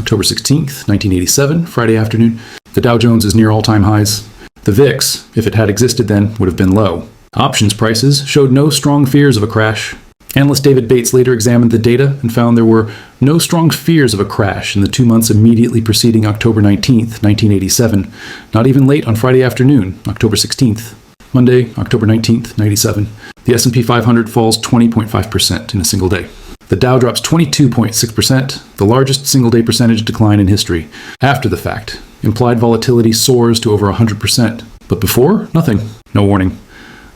October 16th, 1987, Friday afternoon. The Dow Jones is near all-time highs. The VIX, if it had existed then, would have been low. Options prices showed no strong fears of a crash. Analyst David Bates later examined the data and found there were no strong fears of a crash in the 2 months immediately preceding October 19th, 1987, not even late on Friday afternoon, October 16th. Monday, October 19th, 97, the S&P 500 falls 20.5% in a single day. The Dow drops 22.6%, the largest single-day percentage decline in history. After the fact, implied volatility soars to over 100%. But before, nothing. No warning.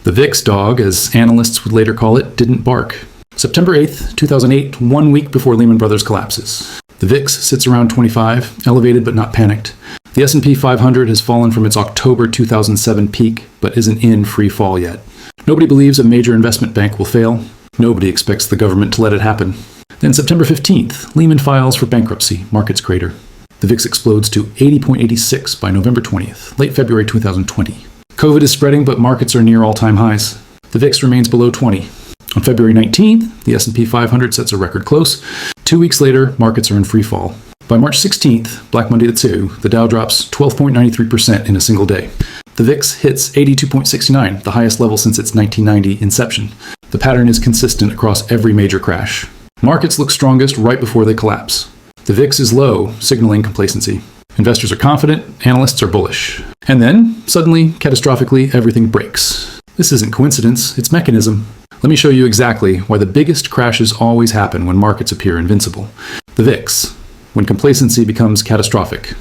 The VIX dog, as analysts would later call it, didn't bark. September 8th, 2008, 1 week before Lehman Brothers collapses. The VIX sits around 25, elevated but not panicked. The S&P 500 has fallen from its October 2007 peak, but isn't in free fall yet. Nobody believes a major investment bank will fail. Nobody expects the government to let it happen. Then September 15th, Lehman files for bankruptcy, markets crater. The VIX explodes to 80.86 by November 20th, late February 2020. COVID is spreading, but markets are near all-time highs. The VIX remains below 20. On February 19th, the S&P 500 sets a record close. 2 weeks later, markets are in free fall. By March 16th, Black Monday the 2, the Dow drops 12.93% in a single day. The VIX hits 82.69, the highest level since its 1990 inception. The pattern is consistent across every major crash. Markets look strongest right before they collapse. The VIX is low, signaling complacency. Investors are confident, analysts are bullish. And then, suddenly, catastrophically, everything breaks. This isn't coincidence, it's mechanism. Let me show you exactly why the biggest crashes always happen when markets appear invincible. The VIX, when complacency becomes catastrophic.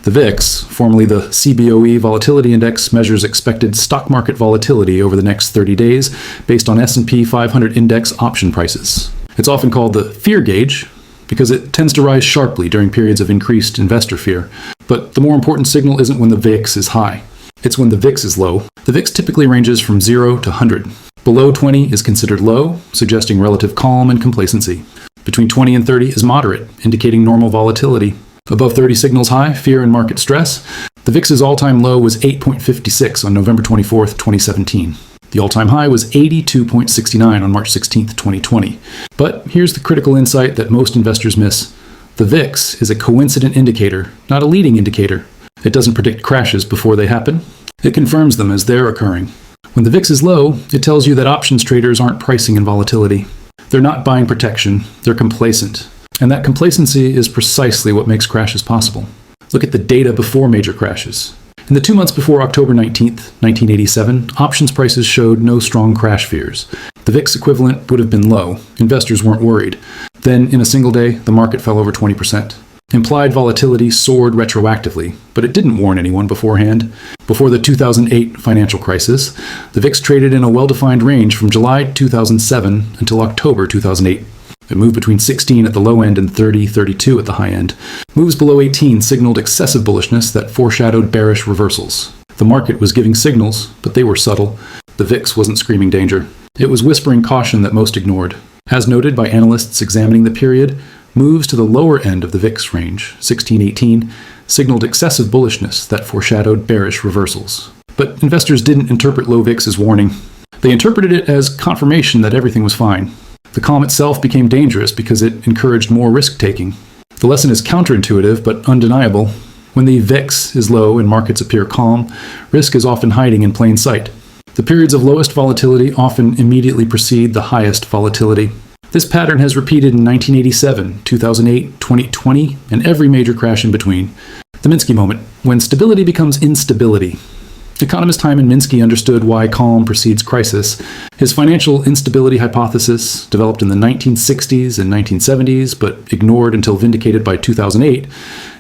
The VIX, formerly the CBOE Volatility Index, measures expected stock market volatility over the next 30 days based on S&P 500 index option prices. It's often called the fear gauge because it tends to rise sharply during periods of increased investor fear. But the more important signal isn't when the VIX is high. It's when the VIX is low. The VIX typically ranges from 0 to 100. Below 20 is considered low, suggesting relative calm and complacency. Between 20 and 30 is moderate, indicating normal volatility. Above 30 signals high, fear and market stress. The VIX's all-time low was 8.56 on November 24th, 2017. The all-time high was 82.69 on March 16th, 2020. But here's the critical insight that most investors miss. The VIX is a coincident indicator, not a leading indicator. It doesn't predict crashes before they happen. It confirms them as they're occurring. When the VIX is low, it tells you that options traders aren't pricing in volatility. They're not buying protection, they're complacent. And that complacency is precisely what makes crashes possible. Look at the data before major crashes. In the 2 months before October 19th, 1987, options prices showed no strong crash fears. The VIX equivalent would have been low. Investors weren't worried. Then, in a single day, the market fell over 20%. Implied volatility soared retroactively, but it didn't warn anyone beforehand. Before the 2008 financial crisis, the VIX traded in a well-defined range from July 2007 until October 2008. It moved between 16 at the low end and 32 at the high end. Moves below 18 signaled excessive bullishness that foreshadowed bearish reversals. The market was giving signals, but they were subtle. The VIX wasn't screaming danger. It was whispering caution that most ignored. As noted by analysts examining the period, moves to the lower end of the VIX range, 16-18, signaled excessive bullishness that foreshadowed bearish reversals. But investors didn't interpret low VIX as warning. They interpreted it as confirmation that everything was fine. The calm itself became dangerous because it encouraged more risk-taking. The lesson is counterintuitive but undeniable. When the VIX is low and markets appear calm, risk is often hiding in plain sight. The periods of lowest volatility often immediately precede the highest volatility. This pattern has repeated in 1987, 2008, 2020, and every major crash in between. The Minsky Moment, when stability becomes instability. Economist Hyman Minsky understood why calm precedes crisis. His financial instability hypothesis, developed in the 1960s and 1970s, but ignored until vindicated by 2008,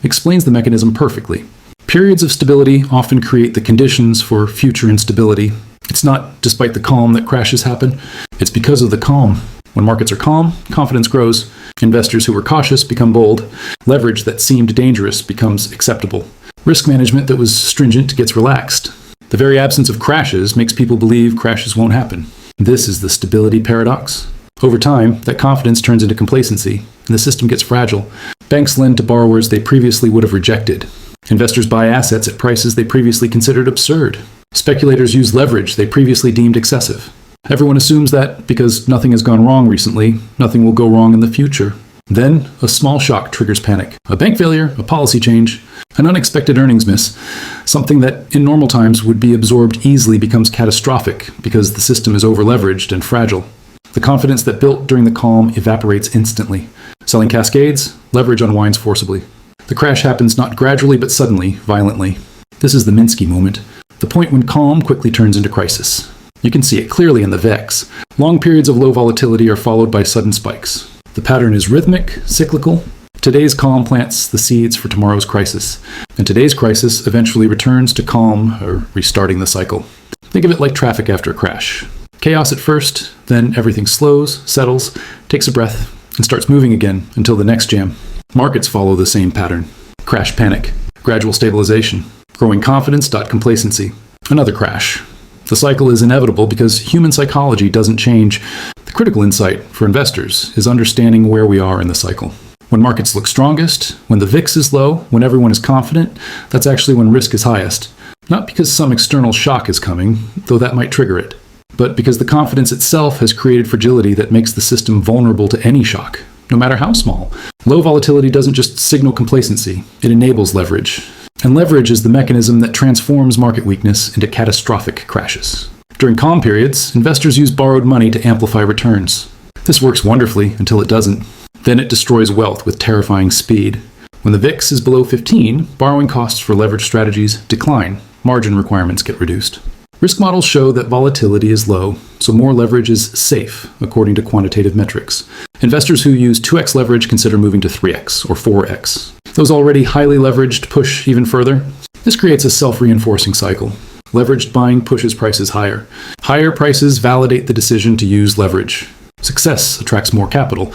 explains the mechanism perfectly. Periods of stability often create the conditions for future instability. It's not despite the calm that crashes happen. It's because of the calm. When markets are calm, confidence grows. Investors who were cautious become bold. Leverage that seemed dangerous becomes acceptable. Risk management that was stringent gets relaxed. The very absence of crashes makes people believe crashes won't happen. This is the stability paradox. Over time, that confidence turns into complacency, and the system gets fragile. Banks lend to borrowers they previously would have rejected. Investors buy assets at prices they previously considered absurd. Speculators use leverage they previously deemed excessive. Everyone assumes that because nothing has gone wrong recently, nothing will go wrong in the future. Then, a small shock triggers panic. A bank failure, a policy change, an unexpected earnings miss. Something that in normal times would be absorbed easily becomes catastrophic because the system is over-leveraged and fragile. The confidence that built during the calm evaporates instantly. Selling cascades, leverage unwinds forcibly. The crash happens not gradually but suddenly, violently. This is the Minsky Moment, the point when calm quickly turns into crisis. You can see it clearly in the VIX. Long periods of low volatility are followed by sudden spikes. The pattern is rhythmic, cyclical. Today's calm plants the seeds for tomorrow's crisis, and today's crisis eventually returns to calm, or restarting the cycle. Think of it like traffic after a crash. Chaos at first, then everything slows, settles, takes a breath, and starts moving again until the next jam. Markets follow the same pattern. Crash panic, gradual stabilization, growing confidence, complacency, another crash. The cycle is inevitable because human psychology doesn't change. The critical insight for investors is understanding where we are in the cycle. When markets look strongest, when the VIX is low, when everyone is confident, that's actually when risk is highest. Not because some external shock is coming, though that might trigger it, but because the confidence itself has created fragility that makes the system vulnerable to any shock, no matter how small. Low volatility doesn't just signal complacency, it enables leverage. And leverage is the mechanism that transforms market weakness into catastrophic crashes. During calm periods, investors use borrowed money to amplify returns. This works wonderfully until it doesn't. Then it destroys wealth with terrifying speed. When the VIX is below 15, borrowing costs for leverage strategies decline. Margin requirements get reduced. Risk models show that volatility is low, so more leverage is safe, according to quantitative metrics. Investors who use 2x leverage consider moving to 3x or 4x. Those already highly leveraged push even further. This creates a self-reinforcing cycle. Leveraged buying pushes prices higher. Higher prices validate the decision to use leverage. Success attracts more capital.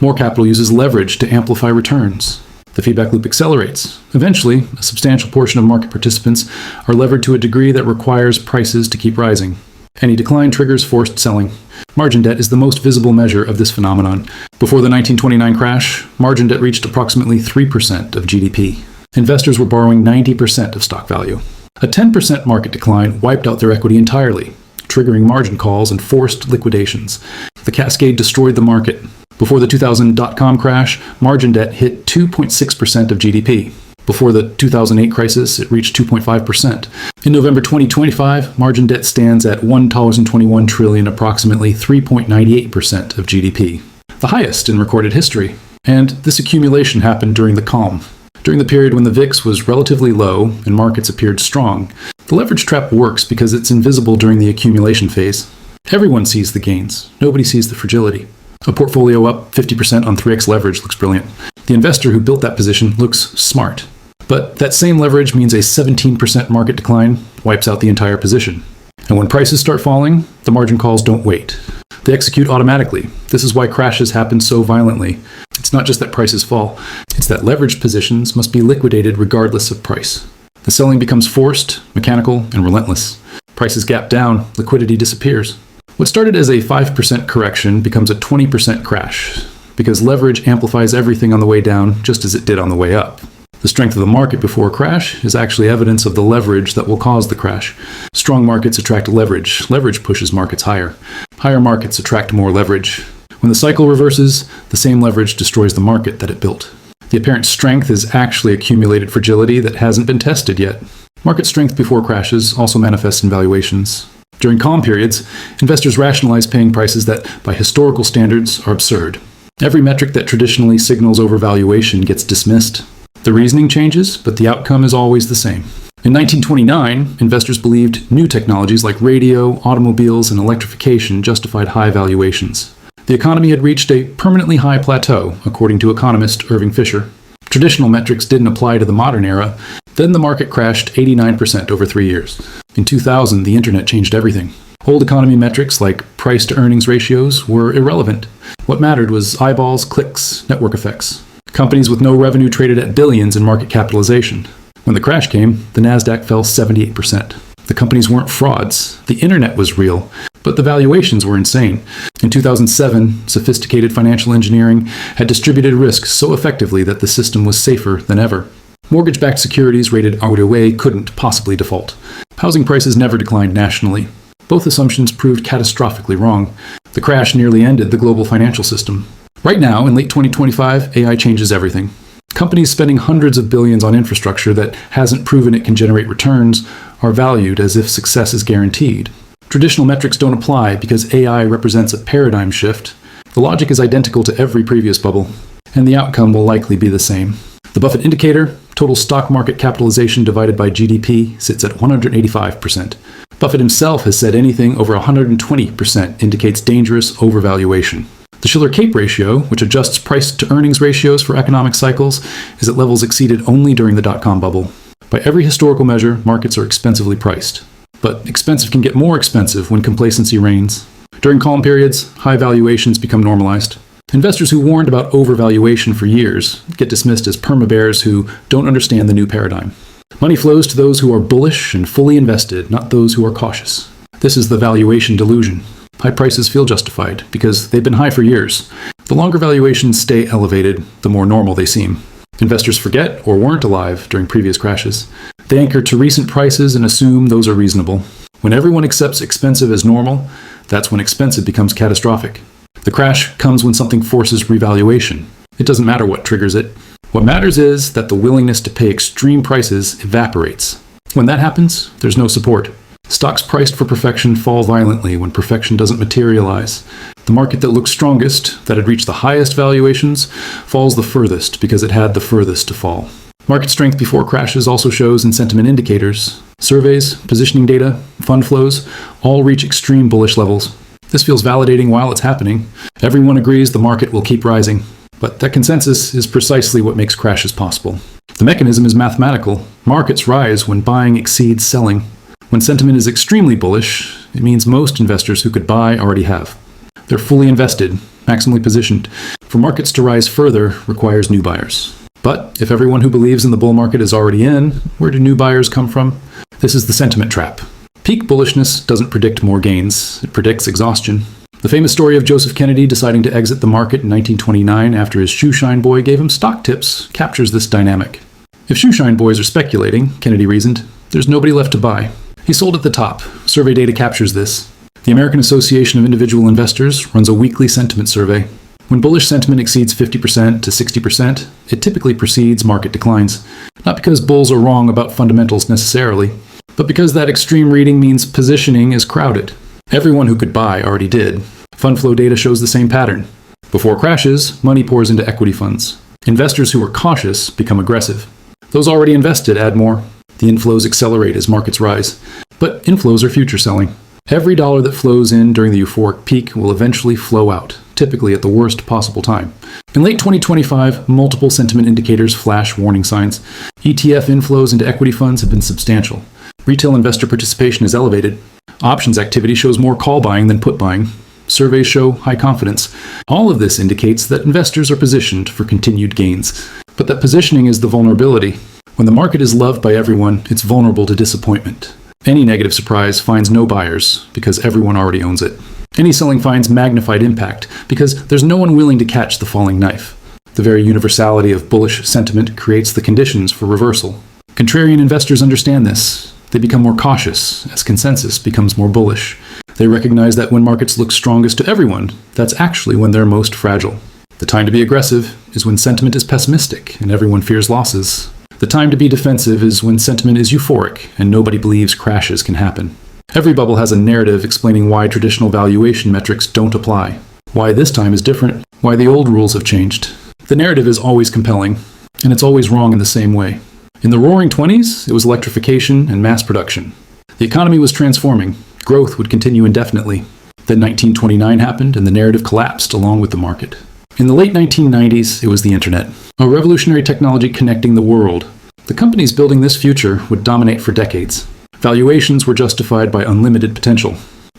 More capital uses leverage to amplify returns. The feedback loop accelerates. Eventually, a substantial portion of market participants are levered to a degree that requires prices to keep rising. Any decline triggers forced selling. Margin debt is the most visible measure of this phenomenon. Before the 1929 crash, margin debt reached approximately 3% of GDP. Investors were borrowing 90% of stock value. A 10% market decline wiped out their equity entirely, triggering margin calls and forced liquidations. The cascade destroyed the market. Before the 2000 dot-com crash, margin debt hit 2.6% of GDP. Before the 2008 crisis, it reached 2.5%. In November 2025, margin debt stands at $1,021 trillion, approximately 3.98% of GDP, the highest in recorded history. And this accumulation happened during the calm. During the period when the VIX was relatively low and markets appeared strong. The leverage trap works because it's invisible during the accumulation phase. Everyone sees the gains. Nobody sees the fragility. A portfolio up 50% on 3x leverage looks brilliant. The investor who built that position looks smart. But that same leverage means a 17% market decline wipes out the entire position. And when prices start falling, the margin calls don't wait. They execute automatically. This is why crashes happen so violently. It's not just that prices fall, it's that leveraged positions must be liquidated regardless of price. The selling becomes forced, mechanical, and relentless. Prices gap down, liquidity disappears. What started as a 5% correction becomes a 20% crash, because leverage amplifies everything on the way down just as it did on the way up. The strength of the market before a crash is actually evidence of the leverage that will cause the crash. Strong markets attract leverage. Leverage pushes markets higher. Higher markets attract more leverage. When the cycle reverses, the same leverage destroys the market that it built. The apparent strength is actually accumulated fragility that hasn't been tested yet. Market strength before crashes also manifests in valuations. During calm periods, investors rationalize paying prices that, by historical standards, are absurd. Every metric that traditionally signals overvaluation gets dismissed. The reasoning changes, but the outcome is always the same. In 1929, investors believed new technologies like radio, automobiles, and electrification justified high valuations. The economy had reached a permanently high plateau, according to economist Irving Fisher. Traditional metrics didn't apply to the modern era. Then the market crashed 89% over 3 years. In 2000, the internet changed everything. Old economy metrics like price-to-earnings ratios were irrelevant. What mattered was eyeballs, clicks, network effects. Companies with no revenue traded at billions in market capitalization. When the crash came, the Nasdaq fell 78%. The companies weren't frauds. The internet was real, but the valuations were insane. In 2007, sophisticated financial engineering had distributed risk so effectively that the system was safer than ever. Mortgage-backed securities rated RWA couldn't possibly default. Housing prices never declined nationally. Both assumptions proved catastrophically wrong. The crash nearly ended the global financial system. Right now, in late 2025, AI changes everything. Companies spending hundreds of billions on infrastructure that hasn't proven it can generate returns are valued as if success is guaranteed. Traditional metrics don't apply because AI represents a paradigm shift. The logic is identical to every previous bubble, and the outcome will likely be the same. The Buffett indicator, total stock market capitalization divided by GDP, sits at 185%. Buffett himself has said anything over 120% indicates dangerous overvaluation. The Shiller-Cape ratio, which adjusts price-to-earnings ratios for economic cycles, is at levels exceeded only during the dot-com bubble. By every historical measure, markets are expensively priced. But expensive can get more expensive when complacency reigns. During calm periods, high valuations become normalized. Investors who warned about overvaluation for years get dismissed as perma-bears who don't understand the new paradigm. Money flows to those who are bullish and fully invested, not those who are cautious. This is the valuation delusion. High prices feel justified because they've been high for years. The longer valuations stay elevated, the more normal they seem. Investors forget or weren't alive during previous crashes. They anchor to recent prices and assume those are reasonable. When everyone accepts expensive as normal, that's when expensive becomes catastrophic. The crash comes when something forces revaluation. It doesn't matter what triggers it. What matters is that the willingness to pay extreme prices evaporates. When that happens, there's no support. Stocks priced for perfection fall violently when perfection doesn't materialize. The market that looks strongest, that had reached the highest valuations, falls the furthest because it had the furthest to fall. Market strength before crashes also shows in sentiment indicators. Surveys, positioning data, fund flows all reach extreme bullish levels. This feels validating while it's happening. Everyone agrees the market will keep rising. But that consensus is precisely what makes crashes possible. The mechanism is mathematical. Markets rise when buying exceeds selling. When sentiment is extremely bullish, it means most investors who could buy already have. They're fully invested, maximally positioned. For markets to rise further requires new buyers. But if everyone who believes in the bull market is already in, where do new buyers come from? This is the sentiment trap. Peak bullishness doesn't predict more gains, it predicts exhaustion. The famous story of Joseph Kennedy deciding to exit the market in 1929 after his shoeshine boy gave him stock tips captures this dynamic. If shoeshine boys are speculating, Kennedy reasoned, there's nobody left to buy. He sold at the top. Survey data captures this. The American Association of Individual Investors runs a weekly sentiment survey. When bullish sentiment exceeds 50% to 60%, it typically precedes market declines. Not because bulls are wrong about fundamentals necessarily, but because that extreme reading means positioning is crowded. Everyone who could buy already did. Fund flow data shows the same pattern. Before crashes, money pours into equity funds. Investors who are cautious become aggressive. Those already invested add more. The inflows accelerate as markets rise. But inflows are future selling. Every dollar that flows in during the euphoric peak will eventually flow out, typically at the worst possible time. In late 2025, multiple sentiment indicators flash warning signs. ETF inflows into equity funds have been substantial. Retail investor participation is elevated. Options activity shows more call buying than put buying. Surveys show high confidence. All of this indicates that investors are positioned for continued gains. But that positioning is the vulnerability. When the market is loved by everyone, it's vulnerable to disappointment. Any negative surprise finds no buyers because everyone already owns it. Any selling finds magnified impact because there's no one willing to catch the falling knife. The very universality of bullish sentiment creates the conditions for reversal. Contrarian investors understand this. They become more cautious as consensus becomes more bullish. They recognize that when markets look strongest to everyone, that's actually when they're most fragile. The time to be aggressive is when sentiment is pessimistic and everyone fears losses. The time to be defensive is when sentiment is euphoric and nobody believes crashes can happen. Every bubble has a narrative explaining why traditional valuation metrics don't apply, why this time is different, why the old rules have changed. The narrative is always compelling, and it's always wrong in the same way. In the roaring 20s, it was electrification and mass production. The economy was transforming. Growth would continue indefinitely. Then 1929 happened, and the narrative collapsed along with the market. In the late 1990s, it was the internet, a revolutionary technology connecting the world. The companies building this future would dominate for decades. Valuations were justified by unlimited potential.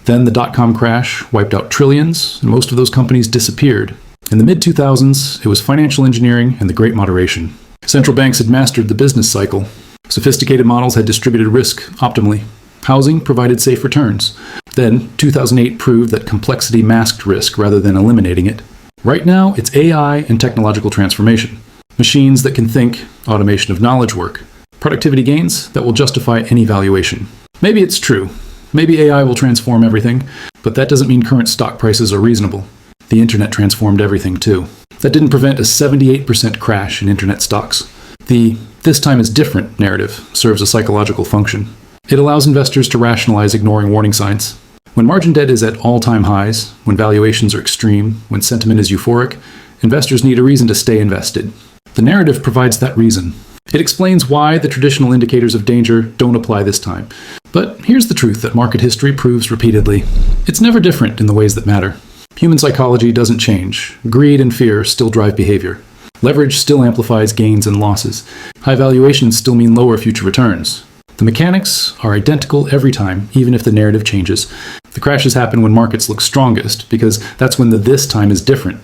Then the dot-com crash wiped out trillions, and most of those companies disappeared. In the mid-2000s, it was financial engineering and the Great Moderation. Central banks had mastered the business cycle. Sophisticated models had distributed risk optimally. Housing provided safe returns. Then, 2008 proved that complexity masked risk rather than eliminating it. Right now, it's AI and technological transformation. Machines that can think, automation of knowledge work. Productivity gains that will justify any valuation. Maybe it's true. Maybe AI will transform everything, but that doesn't mean current stock prices are reasonable. The internet transformed everything too. That didn't prevent a 78% crash in internet stocks. The "this time is different" narrative serves a psychological function. It allows investors to rationalize ignoring warning signs. When margin debt is at all-time highs, when valuations are extreme, when sentiment is euphoric, investors need a reason to stay invested. The narrative provides that reason. It explains why the traditional indicators of danger don't apply this time. But here's the truth that market history proves repeatedly. It's never different in the ways that matter. Human psychology doesn't change. Greed and fear still drive behavior. Leverage still amplifies gains and losses. High valuations still mean lower future returns. The mechanics are identical every time, even if the narrative changes. The crashes happen when markets look strongest, because that's when the "this time is different"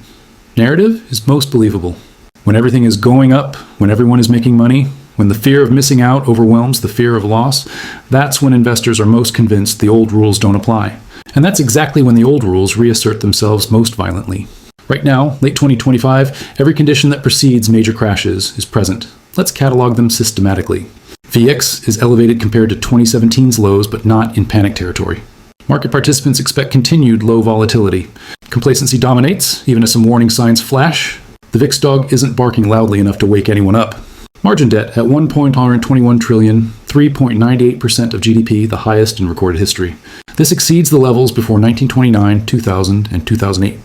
narrative is most believable. When everything is going up, when everyone is making money, when the fear of missing out overwhelms the fear of loss, that's when investors are most convinced the old rules don't apply. And that's exactly when the old rules reassert themselves most violently. Right now, late 2025, every condition that precedes major crashes is present. Let's catalog them systematically. VX is elevated compared to 2017's lows, but not in panic territory. Market participants expect continued low volatility. Complacency dominates, even as some warning signs flash. The VIX dog isn't barking loudly enough to wake anyone up. Margin debt at $1.121 trillion, 3.98% of GDP, the highest in recorded history. This exceeds the levels before 1929, 2000, and 2008.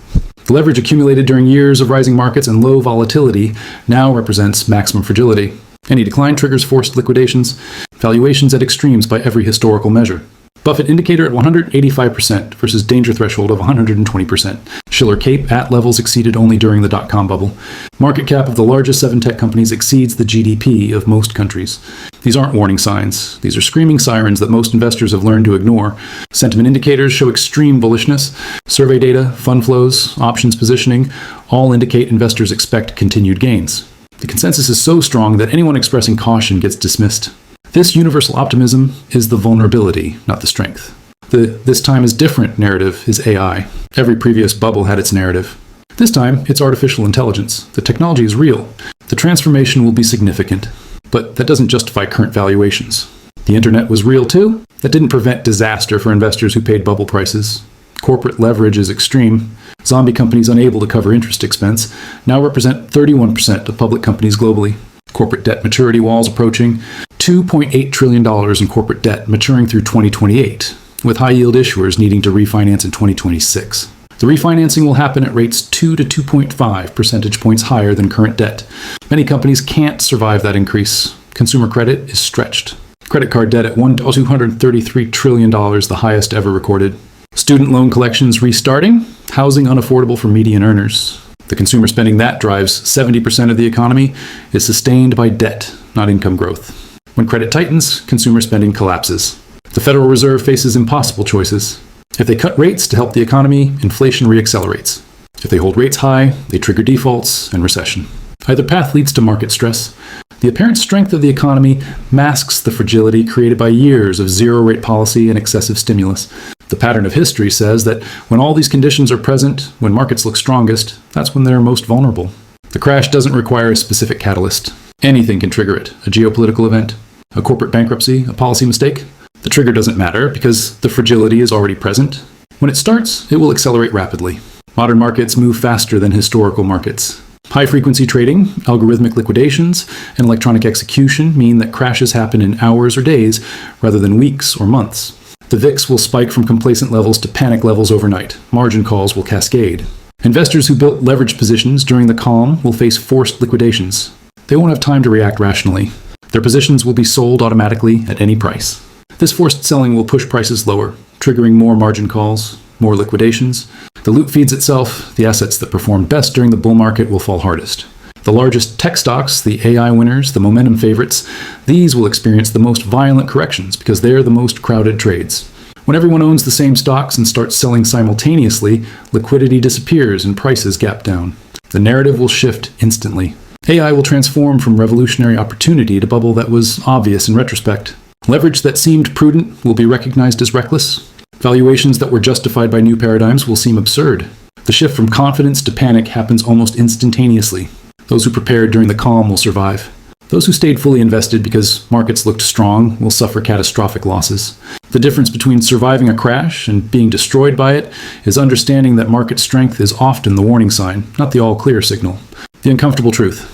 The leverage accumulated during years of rising markets and low volatility now represents maximum fragility. Any decline triggers forced liquidations, valuations at extremes by every historical measure. Buffett indicator at 185% versus danger threshold of 120%. Shiller CAPE at levels exceeded only during the dot-com bubble. Market cap of the largest 7 tech companies exceeds the GDP of most countries. These aren't warning signs. These are screaming sirens that most investors have learned to ignore. Sentiment indicators show extreme bullishness. Survey data, fund flows, options positioning all indicate investors expect continued gains. The consensus is so strong that anyone expressing caution gets dismissed. This universal optimism is the vulnerability, not the strength. The "this time is different" narrative is AI. Every previous bubble had its narrative. This time, it's artificial intelligence. The technology is real. The transformation will be significant. But that doesn't justify current valuations. The internet was real too. That didn't prevent disaster for investors who paid bubble prices. Corporate leverage is extreme. Zombie companies unable to cover interest expense now represent 31% of public companies globally. Corporate debt maturity walls approaching. $2.8 trillion in corporate debt maturing through 2028, with high-yield issuers needing to refinance in 2026. The refinancing will happen at rates 2 to 2.5 percentage points higher than current debt. Many companies can't survive that increase. Consumer credit is stretched. Credit card debt at $233 trillion, the highest ever recorded. Student loan collections restarting. Housing unaffordable for median earners. The consumer spending that drives 70% of the economy is sustained by debt, not income growth. When credit tightens, consumer spending collapses. The Federal Reserve faces impossible choices. If they cut rates to help the economy, inflation reaccelerates. If they hold rates high, they trigger defaults and recession. Either path leads to market stress. The apparent strength of the economy masks the fragility created by years of zero-rate policy and excessive stimulus. The pattern of history says that when all these conditions are present, when markets look strongest, that's when they're most vulnerable. The crash doesn't require a specific catalyst. Anything can trigger it. A geopolitical event, a corporate bankruptcy, a policy mistake. The trigger doesn't matter because the fragility is already present. When it starts, it will accelerate rapidly. Modern markets move faster than historical markets. High-frequency trading, algorithmic liquidations, and electronic execution mean that crashes happen in hours or days rather than weeks or months. The VIX will spike from complacent levels to panic levels overnight. Margin calls will cascade. Investors who built leverage positions during the calm will face forced liquidations. They won't have time to react rationally. Their positions will be sold automatically at any price. This forced selling will push prices lower, triggering more margin calls, more liquidations. The loop feeds itself. The assets that performed best during the bull market will fall hardest. The largest tech stocks, the AI winners, the momentum favorites, these will experience the most violent corrections because they're the most crowded trades. When everyone owns the same stocks and starts selling simultaneously, liquidity disappears and prices gap down. The narrative will shift instantly. AI will transform from revolutionary opportunity to bubble that was obvious in retrospect. Leverage that seemed prudent will be recognized as reckless. Valuations that were justified by new paradigms will seem absurd. The shift from confidence to panic happens almost instantaneously. Those who prepared during the calm will survive. Those who stayed fully invested because markets looked strong will suffer catastrophic losses. The difference between surviving a crash and being destroyed by it is understanding that market strength is often the warning sign, not the all-clear signal. The uncomfortable truth.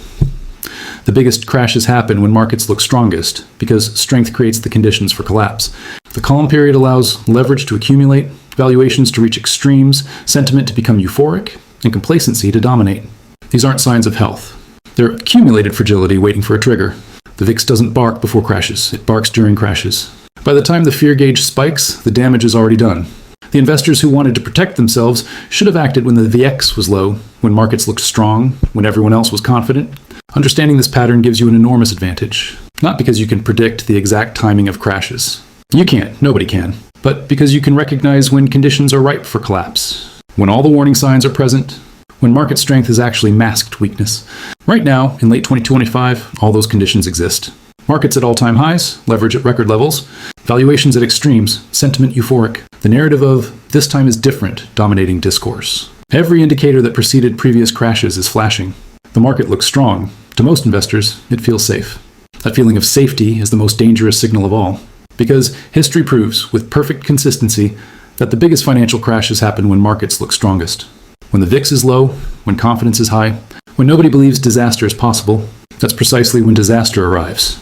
The biggest crashes happen when markets look strongest, because strength creates the conditions for collapse. The calm period allows leverage to accumulate, valuations to reach extremes, sentiment to become euphoric, and complacency to dominate. These aren't signs of health. They're accumulated fragility waiting for a trigger. The VIX doesn't bark before crashes, it barks during crashes. By the time the fear gauge spikes, the damage is already done. The investors who wanted to protect themselves should have acted when the VX was low, when markets looked strong, when everyone else was confident. Understanding this pattern gives you an enormous advantage. Not because you can predict the exact timing of crashes. You can't, nobody can. But because you can recognize when conditions are ripe for collapse. When all the warning signs are present. When market strength has actually masked weakness. Right now, in late 2025, all those conditions exist. Markets at all-time highs, leverage at record levels, valuations at extremes, sentiment euphoric. The narrative of "this time is different" dominating discourse. Every indicator that preceded previous crashes is flashing. The market looks strong. To most investors, it feels safe. That feeling of safety is the most dangerous signal of all. Because history proves, with perfect consistency, that the biggest financial crashes happen when markets look strongest. When the VIX is low, when confidence is high, when nobody believes disaster is possible, that's precisely when disaster arrives.